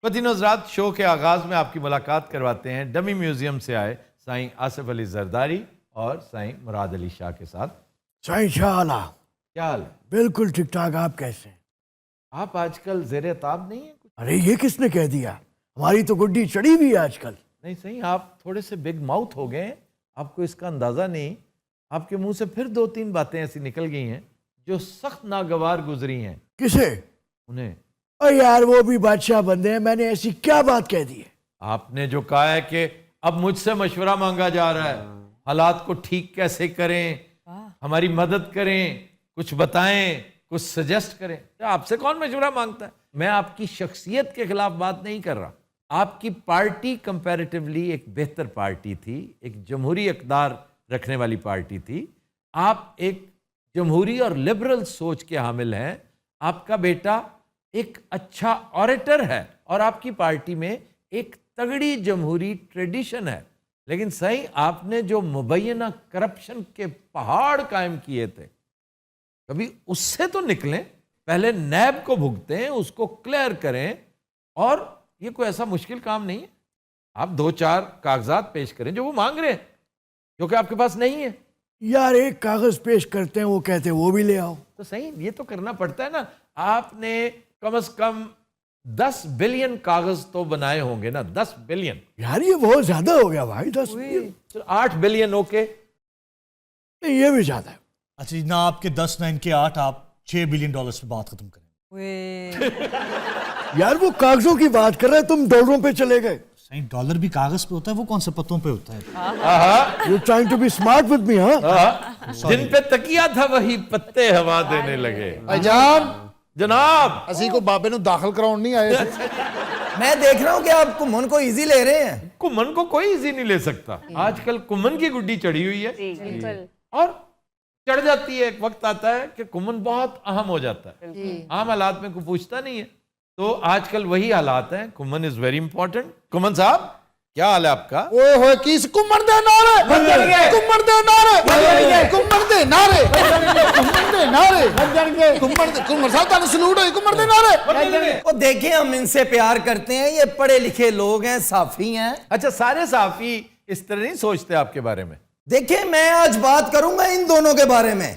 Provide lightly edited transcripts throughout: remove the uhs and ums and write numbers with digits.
خواتین حضرات، شو کے آغاز میں آپ کی ملاقات کرواتے ہیں ڈمی میوزیم سے آئے سائیں آصف علی زرداری اور سائیں مراد علی شاہ کے ساتھ۔ سائیں شاہ اعلیٰ، کیا حال ہے؟ بالکل ٹھیک ٹھاک۔ آپ کیسے ہیں؟ آپ آج کل زیر تاب نہیں ہیں کچھ؟ ارے یہ کس نے کہہ دیا؟ ہماری تو گڈی چڑھی ہوئی ہے آج کل۔ نہیں صحیح، آپ تھوڑے سے بگ ماؤتھ ہو گئے ہیں، آپ کو اس کا اندازہ نہیں۔ آپ کے منہ سے پھر 2-3 باتیں ایسی نکل گئی ہیں جو سخت ناگوار گزری ہیں۔ کسے؟ انہیں او یار وہ بھی بادشاہ بندے ہیں، میں نے ایسی کیا بات کہہ دی ہے؟ آپ نے جو کہا ہے کہ اب مجھ سے مشورہ مانگا جا رہا ہے، حالات کو ٹھیک کیسے کریں، ہماری مدد کریں، کچھ بتائیں، کچھ سجیسٹ کریں۔ آپ سے کون مشورہ مانگتا ہے؟ میں آپ کی شخصیت کے خلاف بات نہیں کر رہا۔ آپ کی پارٹی کمپیریٹیولی ایک بہتر پارٹی تھی، ایک جمہوری اقدار رکھنے والی پارٹی تھی۔ آپ ایک جمہوری اور لبرل سوچ کے حامل ہیں۔ آپ کا بیٹا ایک اچھا اوریٹر ہے اور آپ کی پارٹی میں ایک تگڑی جمہوری ٹریڈیشن ہے، لیکن صحیح آپ نے جو مبینہ کرپشن کے پہاڑ قائم کیے تھے، کبھی اس سے تو نکلیں، پہلے نیب کو بھگتیں، اس کو کلیئر کریں، اور یہ کوئی ایسا مشکل کام نہیں ہے۔ آپ 2-4 کاغذات پیش کریں جو وہ مانگ رہے ہیں، جو کہ آپ کے پاس نہیں ہے۔ یار ایک کاغذ پیش کرتے ہیں، وہ کہتے ہیں وہ بھی لے آؤ۔ تو صحیح یہ تو کرنا پڑتا ہے نا۔ آپ نے کم از کم 10 بلین کاغذ تو بنائے ہوں گے نا، 10 بلین۔ یار یہ بہت زیادہ ہو گیا بھائی، 10 چلو 8 بلین اوکے۔ نہیں یہ بھی زیادہ ہے۔ اچھا نہ آپ کے 10 نہ ان کے 8، آپ $6 بلین پہ بات ختم کریں۔ یار وہ کاغذوں کی بات کر رہے ہیں، تم ڈالروں پہ چلے گئے۔ صحیح ڈالر بھی کاغذ پہ ہوتا ہے، وہ کون سے پتوں پہ ہوتا ہے؟ You're trying to be smart with me, ہاں؟ جن پہ تکیا تھا وہی پتے ہوا دینے لگے۔ جان جناب اسی کو بابے نو داخل کراؤن نہیں آئے۔ میں دیکھ رہا ہوں کہ آپ کمن کو ایزی لے رہے ہیں۔ کمن کو کوئی ایزی نہیں لے سکتا۔ آج کل کمن کی گڈی چڑھی ہوئی ہے، اور چڑھ جاتی ہے۔ ایک وقت آتا ہے کہ کمن بہت اہم ہو جاتا ہے، عام حالات میں کوئی پوچھتا نہیں ہے۔ تو آج کل وہی حالات ہیں، کمن از ویری امپورٹنٹ۔ کمن صاحب کیا حال ہے آپ کا؟ اوے ہوئے کیس کمر دے نعرے، کمر دے نعرے، کمر دے نعرے، کمر دے نعرے، کمر صاحب تانوں سلوٹ ہوئی، کمر دے نعرے۔ وہ دیکھیں ہم ان سے پیار کرتے ہیں، یہ پڑھے لکھے لوگ ہیں، صحافی ہیں۔ اچھا سارے صحافی اس طرح نہیں سوچتے آپ کے بارے میں؟ دیکھیں میں آج بات کروں گا ان دونوں کے بارے میں۔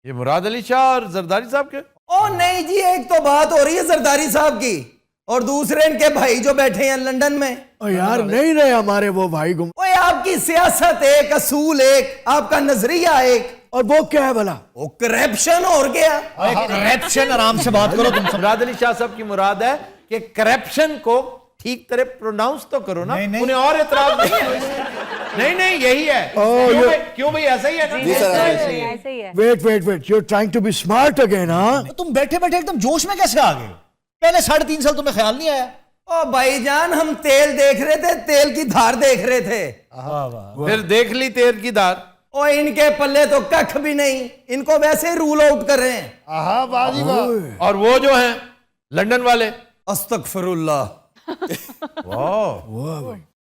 یہ مراد علی شاہ اور زرداری صاحب کے؟ او نہیں جی، ایک تو بات ہو رہی ہے زرداری صاحب کی، اور دوسرے ان کے بھائی جو بیٹھے ہیں لندن میں۔ اور یار نہیں رہے ہمارے وہ بھائی گم، اوے آپ کی سیاست ایک، اصول ایک، آپ کا نظریہ ایک، اور وہ کیا ہے بھلا؟ وہ کرپشن اور گیا۔ کرپشن آرام سے بات کرو تم سب۔ مراد علی شاہ صاحب کی مراد ہے کہ کرپشن کو ٹھیک طرح پروناؤنس تو کرو نا، نہیں۔ انہیں اور اعتراض نہیں نہیں یہی ہے۔ کیوں بھئی ایسا ہی ہے نا؟ ایسے ہی ہے۔ Wait you're trying to be smart again، ہاں؟ تم بیٹھے بیٹھے ایک دم جوش میں کیسے آ گئے؟ پہلے 3.5 سال تمہیں خیال نہیں آیا؟ او بھائی جان ہم تیل دیکھ رہے تھے، تیل کی دھار دیکھ رہے تھے۔ پھر دیکھ لی تیر کی دھار۔ او ان کے پلے تو ککھ بھی نہیں، ان کو ویسے رول آؤٹ کر رہے ہیں۔ آہا واہ جی واہ۔ اور وہ جو ہیں لندن والے، استغفر اللہ،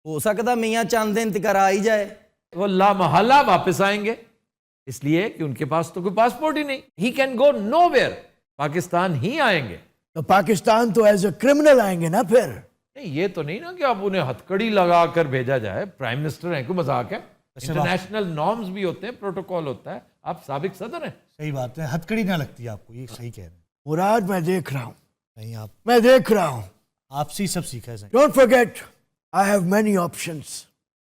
ہو سکتا میاں چاند دن تک آ ہی جائے۔ وہ لا محالہ واپس آئیں گے، اس لیے کہ ان کے پاس تو کوئی پاسپورٹ ہی نہیں۔ He can go nowhere, Pakistan ہی آئیں گے۔ تو پاکستان تو ایز اے کرمنل آئیں گے نا پھر۔ نہیں یہ تو نہیں نا کہ اب انہیں ہتھکڑی لگا کر بھیجا جائے۔ پرائم منسٹر ہیں، کوئی مذاق ہے؟ انٹرنیشنل نارمز بھی ہوتے ہیں، پروٹوکول ہوتا ہے۔ آپ سابق صدر ہیں۔ صحیح بات ہے، ہتھکڑی نہ لگتی آپ کو، یہ صحیح کہہ رہے ہیں۔ مراد میں دیکھ رہا ہوں، نہیں میں دیکھ رہا ہوں۔ آپ سے ہی سب سیکھا ہے۔ صحیح Don't forget, I have many options۔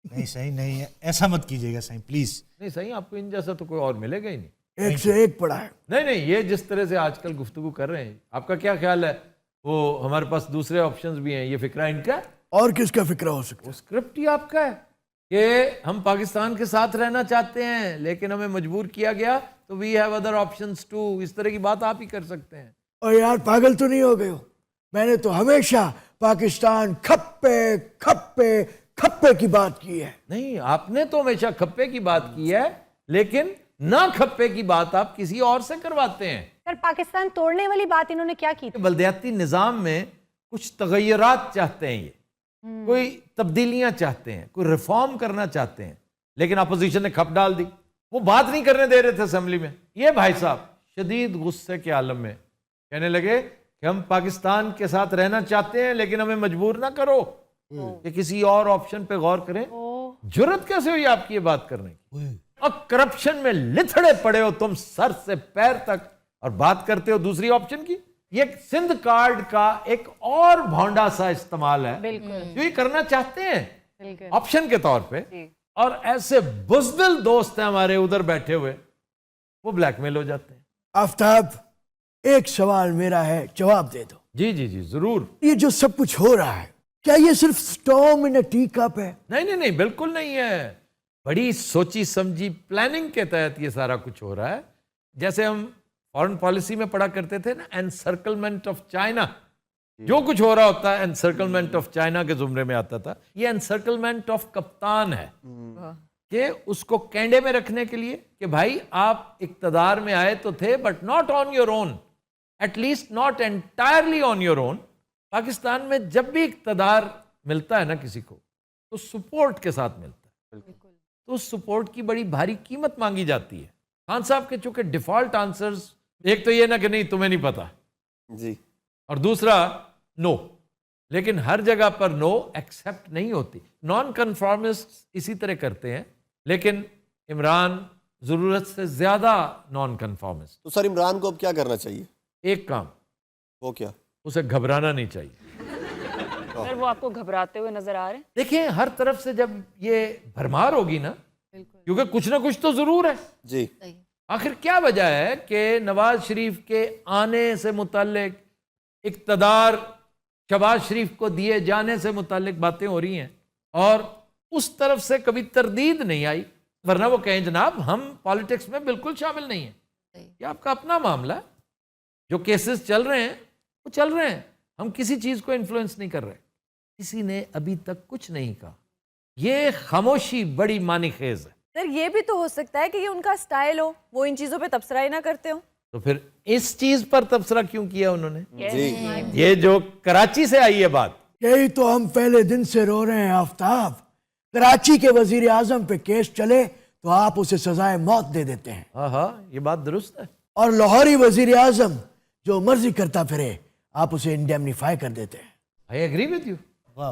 نہیں، صحیح نہیں ہے، ایسا مت کیجیے گا صحیح پلیز۔ نہیں صحیح، آپ کو ان جیسا تو کوئی اور ملے گا ہی نہیں۔ ایک سے ایک پڑا ہے۔ نہیں یہ جس طرح سے آج کل گفتگو کر رہے ہیں، آپ کا کیا خیال ہے؟ وہ ہمارے پاس دوسرے آپشنز بھی ہیں، یہ فکرہ ان کا ہے؟ اور کس کا فکرہ ہو سکتا وہ اسکرپٹ ہی آپ کا ہے کہ ہم پاکستان کے ساتھ رہنا چاہتے ہیں لیکن ہمیں مجبور کیا گیا، تو we have other options too. اس طرح کی بات آپ ہی کر سکتے ہیں۔ اور یار پاگل تو نہیں ہو گئے ہو؟ میں نے تو ہمیشہ پاکستان کھپے کھپے کھپے کی بات کی ہے۔ نہیں آپ نے تو ہمیشہ کھپے کی بات کی ہے، لیکن نہ کھپے کی بات آپ کسی اور سے کرواتے ہیں۔ سر پاکستان توڑنے والی بات انہوں نے کیا کی تھی؟ بلدیاتی نظام میں کچھ تغیرات چاہتے ہیں، یہ کوئی تبدیلیاں چاہتے ہیں، کوئی ریفارم کرنا چاہتے ہیں، لیکن اپوزیشن نے کھپ ڈال دی۔ وہ بات نہیں کرنے دے رہے تھے اسمبلی میں۔ یہ بھائی صاحب شدید غصے کے عالم میں کہنے لگے کہ ہم پاکستان کے ساتھ رہنا چاہتے ہیں لیکن ہمیں مجبور نہ کرو کہ کسی اور آپشن پہ غور کریں. جرت کیسے ہوئی آپ کی یہ بات کرنے کی؟ اور کرپشن میں لتھڑے پڑے ہو تم سر سے پیر تک اور بات کرتے ہو دوسری آپشن کی. یہ سندھ کارڈ کا ایک اور بھونڈا سا استعمال ہے جو یہ کرنا چاہتے ہیں آپشن کے طور پہ, اور ایسے بزدل دوست ہیں ہمارے ادھر بیٹھے ہوئے, وہ بلیک میل ہو جاتے ہیں. آفتاب ایک سوال میرا ہے, جواب دے دو. جی جی جی ضرور. یہ جو سب کچھ ہو رہا ہے کیا یہ صرف storm in A T cup ہے؟ نہیں بالکل نہیں ہے. بڑی سوچی سمجھی پلاننگ کے تحت یہ سارا کچھ ہو رہا ہے. جیسے ہم فارن پالیسی میں پڑھا کرتے تھے نا, انسرکلمنٹ آف چائنا. جو کچھ ہو رہا ہوتا ہے انسرکلمنٹ آف چائنا کے زمرے میں آتا تھا. یہ انسرکلمنٹ آف کپتان ہے کہ اس کو کینڈے میں رکھنے کے لیے کہ بھائی آپ اقتدار میں آئے تو تھے but not on your own, at least not entirely on your own. Pakistan میں جب بھی اقتدار ملتا ہے نا کسی کو تو سپورٹ کے ساتھ ملتا ہے, تو اس سپورٹ کی بڑی بھاری قیمت مانگی جاتی ہے. خان صاحب کے چونکہ ڈیفالٹ آنسرز ایک تو یہ نا کہ نہیں تمہیں نہیں پتا جی, اور دوسرا نو, لیکن ہر جگہ پر نو ایکسیپٹ نہیں ہوتی. نان کنفارمسٹ اسی طرح کرتے ہیں, لیکن عمران ضرورت سے زیادہ نان کنفارمسٹ. تو سر عمران کو اب کیا کرنا چاہیے؟ ایک کام, وہ کیا؟ اسے گھبرانا نہیں چاہیے. سر وہ آپ کو گھبراتے ہوئے نظر آ رہے ہیں؟ دیکھیں ہر طرف سے جب یہ بھرمار ہوگی نا, کیونکہ کچھ نہ کچھ تو ضرور ہے. جی آخر کیا وجہ ہے کہ نواز شریف کے آنے سے متعلق, اقتدار شہباز شریف کو دیے جانے سے متعلق باتیں ہو رہی ہیں اور اس طرف سے کبھی تردید نہیں آئی, ورنہ وہ کہیں جناب ہم پالیٹکس میں بالکل شامل نہیں ہیں, یہ آپ کا اپنا معاملہ ہے. جو کیسز چل رہے ہیں وہ چل رہے ہیں, ہم کسی چیز کو انفلوئنس نہیں کر رہے. کسی نے ابھی تک کچھ نہیں کہا. یہ خاموشی بڑی معنی خیز ہے. سر یہ بھی تو ہو سکتا ہے کہ یہ ان کا سٹائل ہو, وہ ان چیزوں پہ تبصرہ ہی نہ کرتے ہوں. تو پھر اس چیز پر تبصرہ کیوں کیا انہوں نے؟ جی یہ جو کراچی سے آئی ہے بات, یہی تو ہم پہلے دن سے رو رہے ہیں آفتاب. کراچی کے وزیر اعظم پہ کیس چلے تو آپ اسے سزائے موت دے دیتے ہیں, ہاں یہ بات درست ہے. اور لاہوری وزیر اعظم جو مرضی کرتا پھرے آپ اسے انڈیمنیفائی کر دیتے ہیں. I agree with you.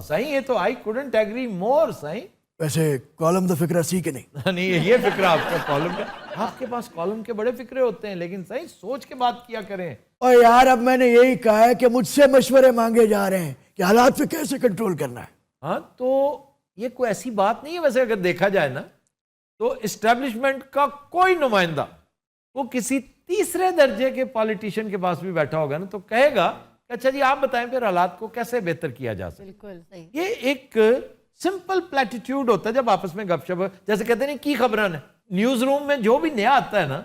صحیح, یہ تو I couldn't agree more. صحیح. ویسے کالم دا فکرہ سی کہ نہیں؟ نہیں یہ فکرہ آپ کا کالم کا, آپ کے پاس کالم کے بڑے فکرے ہوتے ہیں, لیکن صحیح سوچ کے بات کیا کریں. اور یار اب میں نے یہی کہا ہے کہ مجھ سے مشورے مانگے جا رہے ہیں کہ حالات پہ کیسے کنٹرول کرنا ہے. ہاں تو یہ کوئی ایسی بات نہیں ہے. ویسے اگر دیکھا جائے نا تو اسٹیبلشمنٹ کا کوئی نمائندہ وہ کسی تیسرے درجے کے پالیٹیشین کے پاس بھی بیٹھا ہوگا نا تو کہے گا کہ اچھا جی آپ بتائیں پھر حالات کو کیسے بہتر کیا جا سکتا ہے. یہ ایک سمپل پلیٹیٹیوڈ ہوتا ہے جب آپس میں گپ شپ, جیسے کہتے ہیں کی خبران ہے. نیوز روم میں جو بھی نیا آتا ہے نا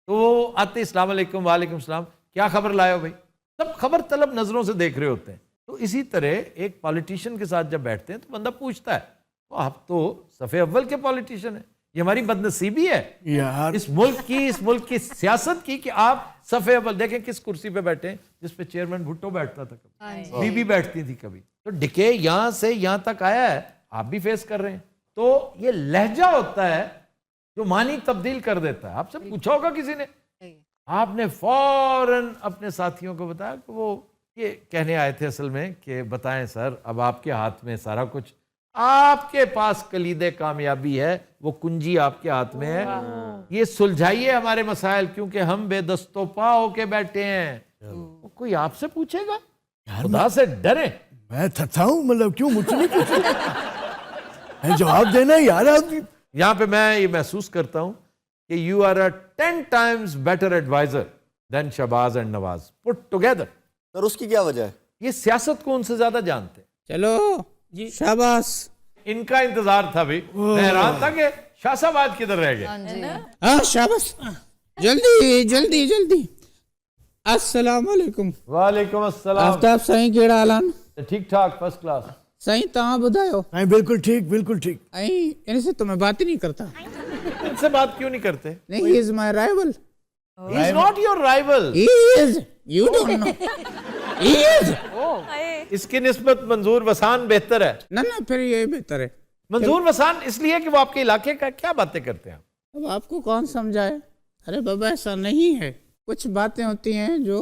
تو وہ آتے السلام علیکم وعلیکم السلام, کیا خبر لائے ہو بھائی, سب خبر طلب نظروں سے دیکھ رہے ہوتے ہیں. تو اسی طرح ایک پالیٹیشین کے ساتھ جب بیٹھتے ہیں تو بندہ پوچھتا ہے تو آپ تو صفحے اول کے پالیٹیشین ہیں. یہ ہماری بدنصیبی ہے یار اس ملک کی سیاست کی کہ آپ صفحے اول. دیکھیں کس کرسی پہ بیٹھے ہیں جس پہ چیئرمین بھٹو بیٹھتا تھا, کبھی بی بی بیٹھتی تھی کبھی. تو ڈکے یہاں سے یہاں تک آیا ہے, آپ بھی فیس کر رہے ہیں. تو یہ لہجہ ہوتا ہے جو معنی تبدیل کر دیتا ہے. آپ سے پوچھا ہوگا کسی نے, آپ نے فوراً اپنے ساتھیوں کو بتایا کہ وہ یہ کہنے آئے تھے اصل میں کہ بتائیں سر اب آپ کے ہاتھ میں سارا کچھ, آپ کے پاس کلید کامیابی ہے, وہ کنجی آپ کے ہاتھ میں ہے, یہ سلجھائیے ہمارے مسائل کیونکہ ہم بے دست و پا ہو کے بیٹھے ہیں. کوئی آپ سے پوچھے گا؟ خدا سے ڈرے. میں تھکتا ہوں, مطلب کیوں مجھ سے نہیں پوچھے, میں جواب دینا یار. یہاں پہ میں یہ محسوس کرتا ہوں کہ you are a 10 times better advisor than Shehbaz and Nawaz put together. Sir اس کی کیا وجہ ہے؟ یہ سیاست کو ان سے زیادہ جانتے. چلو جی شاباش. ان کا انتظار تھا بھی, میں حیران تھا کہ شاہ صاحب آج کدھر رہ گئے. ہاں شاباش, جلدی جلدی جلدی. السلام علیکم. وعلیکم السلام. آفتاب سائیں کیڑا حالان؟ ٹھیک ٹھاک فرسٹ کلاس. سائیں تاں بدایو. بالکل ٹھیک بالکل ٹھیک. ان سے تو میں بات ہی نہیں کرتا. ان سے بات کیوں نہیں کرتے؟ نہیں, he is my rival. He is not your rival. He is. You don't know. He is. اس کی نسبت منظور وسان بہتر ہے. نہ پھر یہ بہتر ہے. منظور وسان اس لیے کہ وہ آپ کے علاقے کا کیا باتیں کرتے ہیں. اب آپ کو کون سمجھائے؟ ارے بابا ایسا نہیں ہے, کچھ باتیں ہوتی ہیں جو